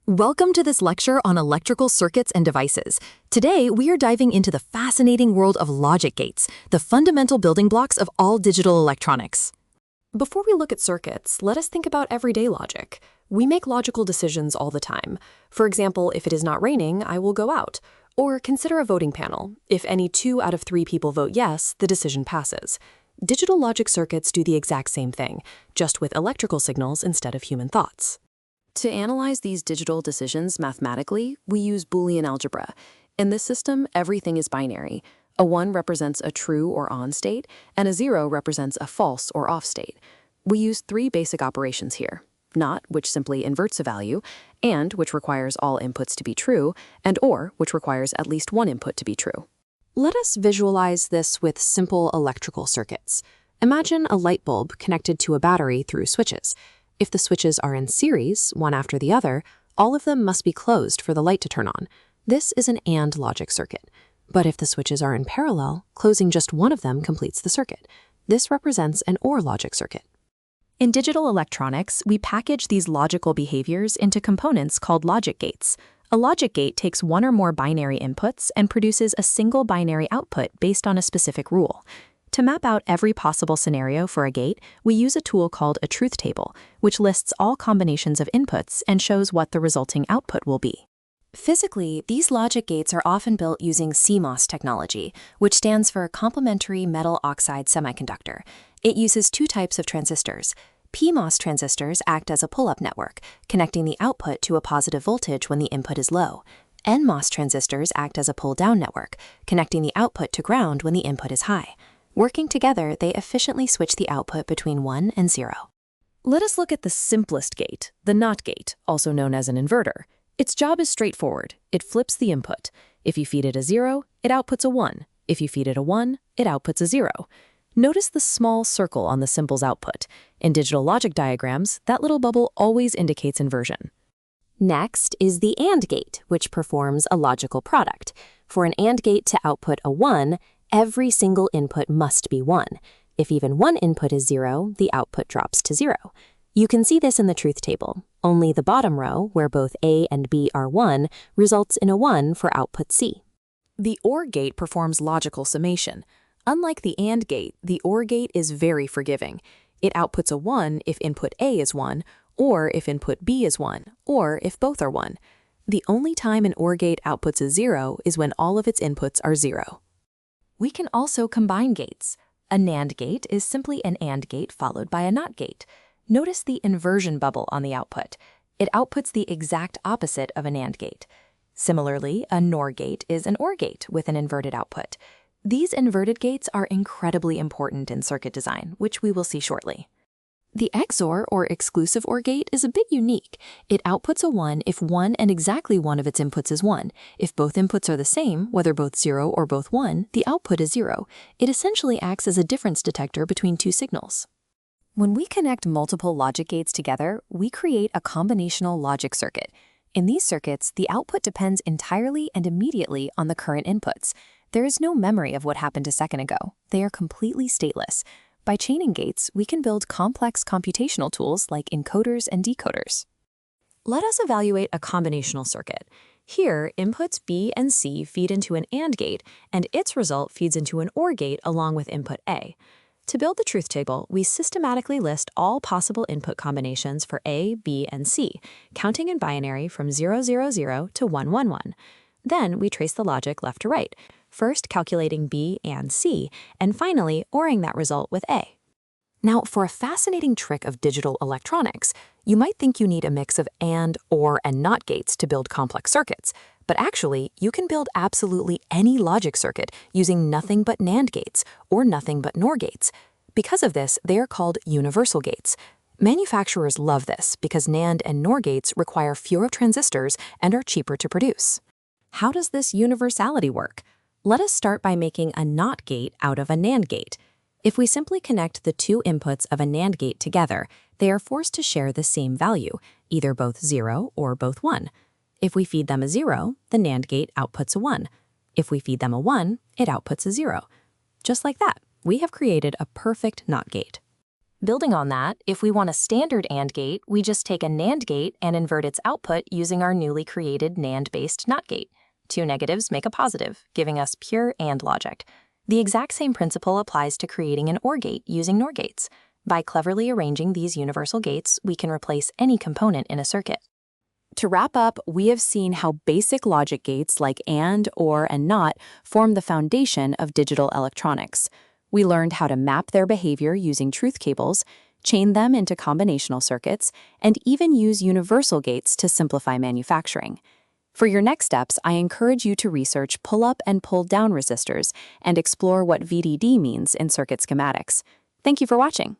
Welcome to this lecture on electrical circuits and devices. Today, we are diving into the fascinating world of logic gates, the fundamental building blocks of all digital electronics. Before we look at circuits, let us think about everyday logic. We make logical decisions all the time. For example, if it is not raining, I will go out. Or consider a voting panel. If any 2 out of 3 people vote yes, the decision passes. Digital logic circuits do the exact same thing, just with electrical signals instead of human thoughts. To analyze these digital decisions mathematically, we use Boolean algebra. In this system, everything is binary. A 1 represents a true or on state, and a 0 represents a false or off state. We use 3 basic operations here: not, which simply inverts a value, and, which requires all inputs to be true, and or, which requires at least one input to be true. Let us visualize this with simple electrical circuits. Imagine a light bulb connected to a battery through switches. If the switches are in series, one after the other, all of them must be closed for the light to turn on. This is an AND logic circuit. But if the switches are in parallel, closing just one of them completes the circuit. This represents an OR logic circuit. In digital electronics, we package these logical behaviors into components called logic gates. A logic gate takes one or more binary inputs and produces a single binary output based on a specific rule. To map out every possible scenario for a gate, we use a tool called a truth table, which lists all combinations of inputs and shows what the resulting output will be. Physically, these logic gates are often built using CMOS technology, which stands for complementary metal oxide semiconductor. It uses 2 types of transistors. PMOS transistors act as a pull-up network, connecting the output to a positive voltage when the input is low. NMOS transistors act as a pull-down network, connecting the output to ground when the input is high. Working together, they efficiently switch the output between 1 and 0. Let us look at the simplest gate, the NOT gate, also known as an inverter. Its job is straightforward. It flips the input. If you feed it a 0, it outputs a 1. If you feed it a 1, it outputs a 0. Notice the small circle on the symbol's output. In digital logic diagrams, that little bubble always indicates inversion. Next is the AND gate, which performs a logical product. For an AND gate to output a 1, every single input must be 1. If even one input is 0, the output drops to 0. You can see this in the truth table. Only the bottom row, where both A and B are 1, results in a 1 for output C. The OR gate performs logical summation. Unlike the AND gate, the OR gate is very forgiving. It outputs a 1 if input A is 1, or if input B is 1, or if both are 1. The only time an OR gate outputs a 0 is when all of its inputs are 0. We can also combine gates. A NAND gate is simply an AND gate followed by a NOT gate. Notice the inversion bubble on the output. It outputs the exact opposite of a NAND gate. Similarly, a NOR gate is an OR gate with an inverted output. These inverted gates are incredibly important in circuit design, which we will see shortly. The XOR, or exclusive OR gate, is a bit unique. It outputs a 1 if one and exactly one of its inputs is 1. If both inputs are the same, whether both 0 or both 1, the output is 0. It essentially acts as a difference detector between 2 signals. When we connect multiple logic gates together, we create a combinational logic circuit. In these circuits, the output depends entirely and immediately on the current inputs. There is no memory of what happened a second ago. They are completely stateless. By chaining gates, we can build complex computational tools like encoders and decoders. Let us evaluate a combinational circuit. Here, inputs B and C feed into an AND gate, and its result feeds into an OR gate along with input A. To build the truth table, we systematically list all possible input combinations for A, B, and C, counting in binary from 000 to 111. Then we trace the logic left to right, first calculating B and C, and finally ORing that result with A. Now, for a fascinating trick of digital electronics, you might think you need a mix of AND, OR, and NOT gates to build complex circuits, but actually, you can build absolutely any logic circuit using nothing but NAND gates or nothing but NOR gates. Because of this, they are called universal gates. Manufacturers love this because NAND and NOR gates require fewer transistors and are cheaper to produce. How does this universality work? Let us start by making a NOT gate out of a NAND gate. If we simply connect the 2 inputs of a NAND gate together, they are forced to share the same value, either both 0 or both 1. If we feed them a 0, the NAND gate outputs a 1. If we feed them a 1, it outputs a 0. Just like that, we have created a perfect NOT gate. Building on that, if we want a standard AND gate, we just take a NAND gate and invert its output using our newly created NAND-based NOT gate. Two negatives make a positive, giving us pure AND logic. The exact same principle applies to creating an OR gate using NOR gates. By cleverly arranging these universal gates, we can replace any component in a circuit. To wrap up, we have seen how basic logic gates like AND, OR, and NOT form the foundation of digital electronics. We learned how to map their behavior using truth tables, chain them into combinational circuits, and even use universal gates to simplify manufacturing. For your next steps, I encourage you to research pull-up and pull-down resistors and explore what VDD means in circuit schematics. Thank you for watching.